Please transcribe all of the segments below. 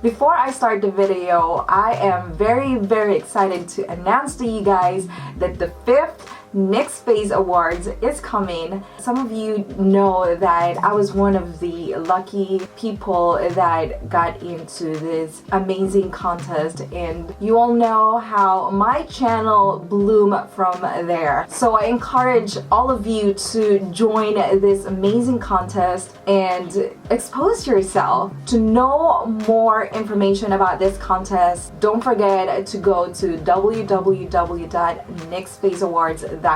Before I start the video, I am very excited to announce to you guys that the 5th NYX Face Awards is coming. Some of you know that I was one of the lucky people that got into this amazing contest, and you all know how my channel bloomed from there. So I encourage all of you to join this amazing contest and expose yourself. To know more information about this contest, don't forget to go to www.nyxfaceawards.com.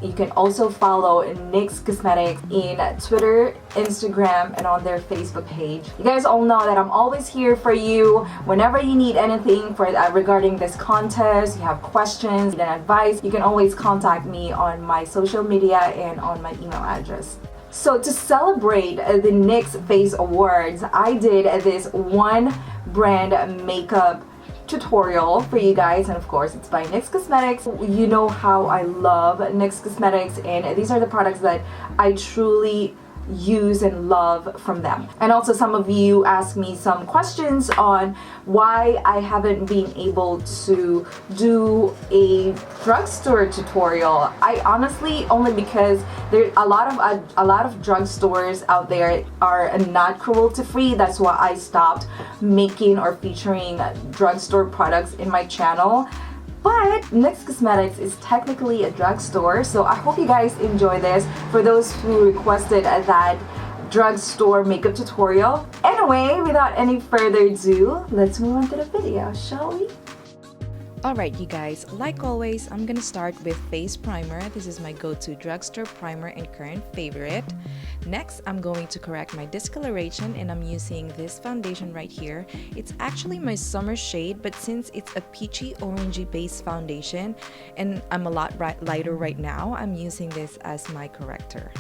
You can also follow NYX Cosmetics in Twitter, Instagram, and on their Facebook page. You guys all know that I'm always here for you whenever you need anything for regarding this contest. You have questions and advice, you can always contact me on my social media and on my email address. So to celebrate the NYX Face Awards, I did this one brand makeup tutorial for you guys, and of course it's by NYX Cosmetics. You know how I love NYX Cosmetics, and these are the products that I truly use and love from them. And also some of you asked me some questions on why I haven't been able to do a drugstore tutorial. I honestly, only because there a lot of drugstores out there are not cruelty-free. That's why I stopped making or featuring drugstore products in my channel. But NYX Cosmetics is technically a drugstore, so I hope you guys enjoy this. For those who requested that drugstore makeup tutorial. Anyway, without any further ado, let's move on to the video, shall we? Alright you guys, like always, I'm gonna start with face primer. This is my go-to drugstore primer and current favorite. Next, I'm going to correct my discoloration, and I'm using this foundation right here. It's actually my summer shade, but since it's a peachy orangey base foundation and I'm a lot lighter right now, I'm using this as my corrector.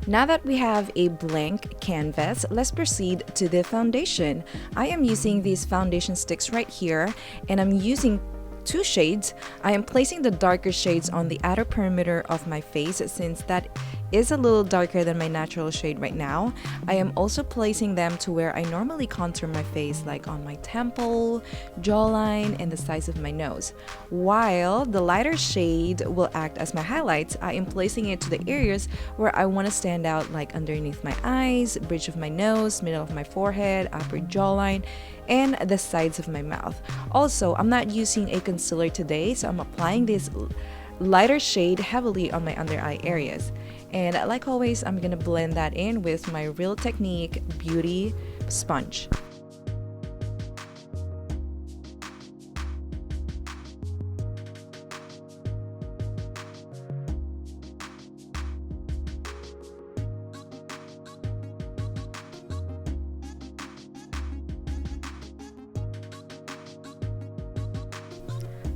Now that we have a blank canvas, let's proceed to the foundation. I am using these foundation sticks right here, and I'm using 2 shades. I am placing the darker shades on the outer perimeter of my face since that is a little darker than my natural shade right now. I am also placing them to where I normally contour my face, like on my temple, jawline, and the sides of my nose. While the lighter shade will act as my highlights, I am placing it to the areas where I want to stand out, like underneath my eyes, bridge of my nose, middle of my forehead, upper jawline, and the sides of my mouth. Also, I'm not using a concealer today, so I'm applying this lighter shade heavily on my under eye areas. And like always, I'm gonna blend that in with my Real Technique Beauty Sponge.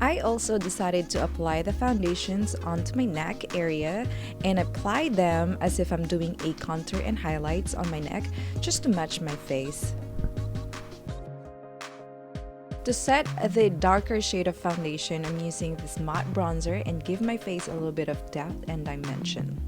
I also decided to apply the foundations onto my neck area and apply them as if I'm doing a contour and highlights on my neck just to match my face. To set the darker shade of foundation, I'm using this matte bronzer and give my face a little bit of depth and dimension.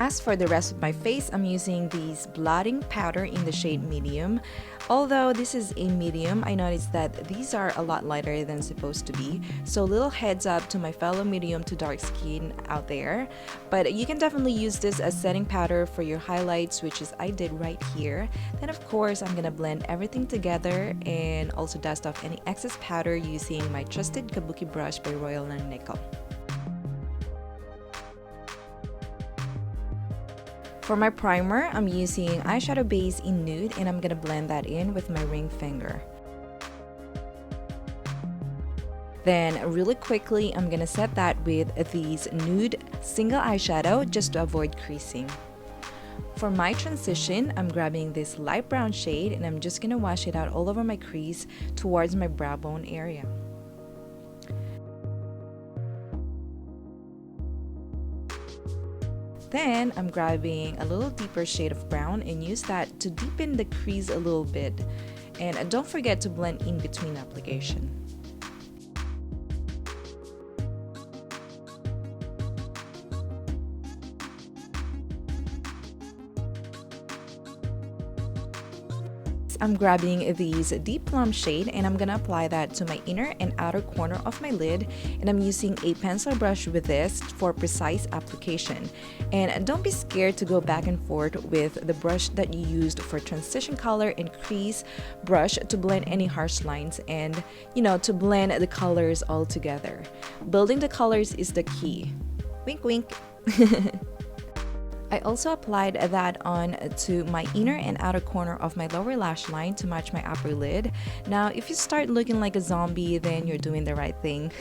As for the rest of my face, I'm using these blotting powder in the shade medium. Although this is a medium, I noticed that these are a lot lighter than supposed to be. So little heads up to my fellow medium to dark skin out there. But you can definitely use this as setting powder for your highlights, which is I did right here. Then of course, I'm gonna blend everything together and also dust off any excess powder using my trusted Kabuki brush by Royal Nickel. For my primer, I'm using eyeshadow base in Nude, and I'm gonna blend that in with my ring finger. Then really quickly, I'm gonna set that with these Nude single eyeshadow just to avoid creasing. For my transition, I'm grabbing this light brown shade and I'm just gonna wash it out all over my crease towards my brow bone area. Then I'm grabbing a little deeper shade of brown and use that to deepen the crease a little bit. And don't forget to blend in between application. I'm grabbing these deep plum shade and I'm gonna apply that to my inner and outer corner of my lid, and I'm using a pencil brush with this for precise application. And don't be scared to go back and forth with the brush that you used for transition color and crease brush to blend any harsh lines and, you know, to blend the colors all together. Building the colors is the key. Wink wink. I also applied that on to my inner and outer corner of my lower lash line to match my upper lid. Now, if you start looking like a zombie, then you're doing the right thing.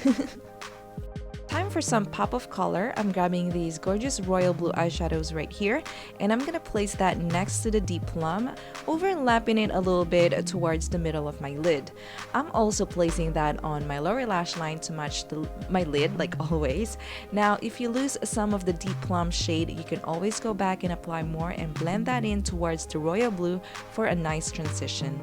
Time for some pop of color. I'm grabbing these gorgeous royal blue eyeshadows right here, and I'm gonna place that next to the deep plum, overlapping it a little bit towards the middle of my lid. I'm also placing that on my lower lash line to match my lid, like always. Now, if you lose some of the deep plum shade, you can always go back and apply more and blend that in towards the royal blue for a nice transition.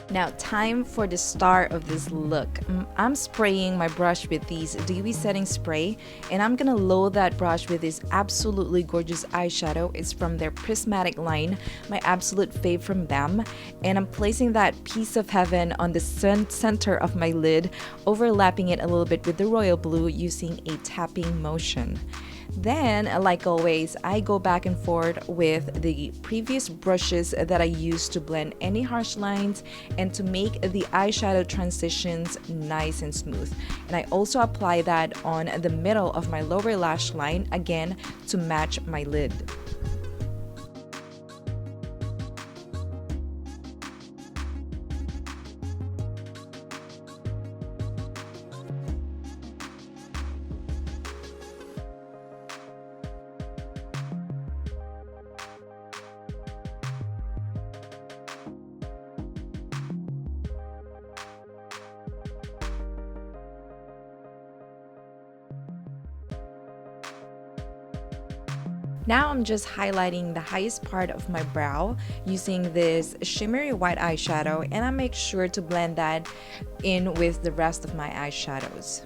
Now, time for the start of this look. I'm spraying my brush with these dewy setting spray, and I'm gonna load that brush with this absolutely gorgeous eyeshadow. It's from their Prismatic line, my absolute fave from them. And I'm placing that piece of heaven on the center of my lid, overlapping it a little bit with the royal blue using a tapping motion. Then, like always, I go back and forth with the previous brushes that I used to blend any harsh lines and to make the eyeshadow transitions nice and smooth. And I also apply that on the middle of my lower lash line, again, to match my lid. Now I'm just highlighting the highest part of my brow using this shimmery white eyeshadow, and I make sure to blend that in with the rest of my eyeshadows.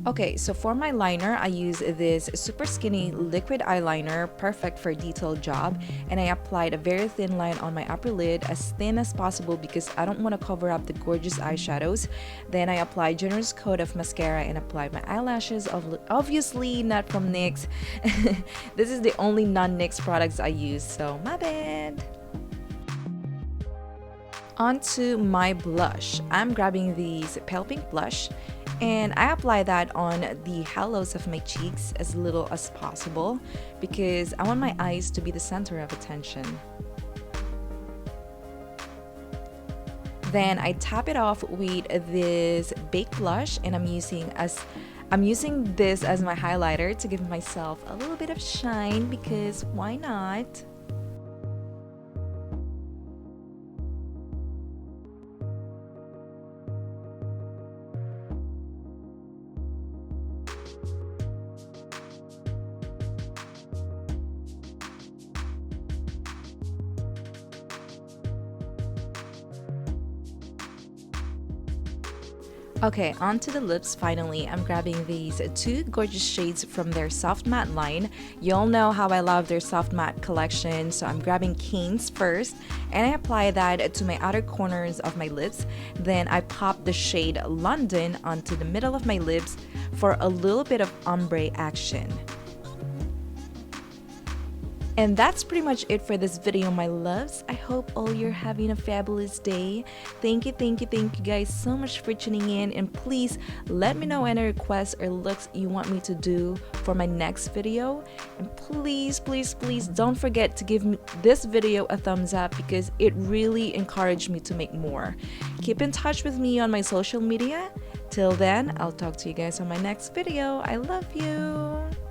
Okay, so for my liner, I use this super skinny liquid eyeliner, perfect for a detailed job, and I applied a very thin line on my upper lid, as thin as possible because I don't want to cover up the gorgeous eyeshadows. Then I applied generous coat of mascara and applied my eyelashes, obviously not from NYX. This is the only non-NYX products I use, so my bad. Onto my blush. I'm grabbing these pale pink blush, and I apply that on the hollows of my cheeks as little as possible because I want my eyes to be the center of attention. Then I top it off with this baked blush, and I'm using this as my highlighter to give myself a little bit of shine because why not? Okay, onto the lips finally. I'm grabbing these two gorgeous shades from their Soft Matte line. You all know how I love their Soft Matte collection, so I'm grabbing Cane's first, and I apply that to my outer corners of my lips. Then I pop the shade London onto the middle of my lips for a little bit of ombre action. And that's pretty much it for this video, my loves. I hope all you're having a fabulous day. Thank you guys so much for tuning in, and please let me know any requests or looks you want me to do for my next video. And please don't forget to give this video a thumbs up because it really encouraged me to make more. Keep in touch with me on my social media. Till then, I'll talk to you guys on my next video. I love you.